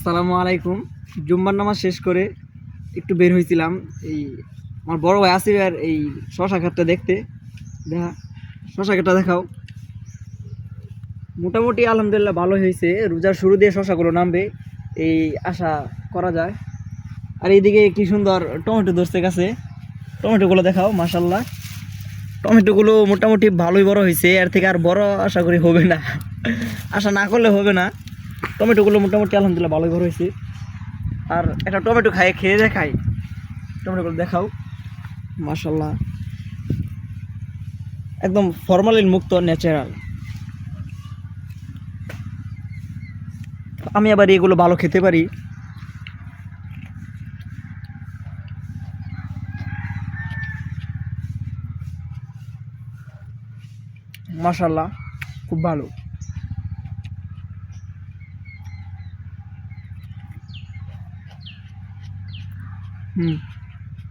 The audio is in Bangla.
আসসালামু আলাইকুম। জুম্মার নামাজ শেষ করে একটু বের হয়েছিলাম এই আমার বড় ভাই আসিফের এই শশা ক্ষেতটা দেখতে। দেখা শশা ক্ষেতটা দেখাও। মোটামুটি আলহামদুলিল্লাহ ভালো হয়েছে, রোজার শুরু দিয়ে শশাগুলো নামবে এই আশা করা যায়। আর এইদিকে কি সুন্দর টমেটো ধরছে গাছে, টমেটোগুলো দেখাও। মাশাল্লাহ, টমেটোগুলো মোটামুটি ভালোই বড় হয়েছে, এর থেকে আর বড় আশা করি হবে না, আশা না করলে হবে না। টমেটোগুলো মোটামুটি আলহামদুলিল্লাহ ভালোই বড় হয়েছে। আর একটা টমেটো খেয়ে দেখাই, টমেটোগুলো দেখাও। মাশাল্লাহ, একদম ফরমালিন মুক্ত, ন্যাচারাল। আমি আবার এগুলো ভালো খেতে পারি। মাশাল্লাহ, খুব ভালো। হুম।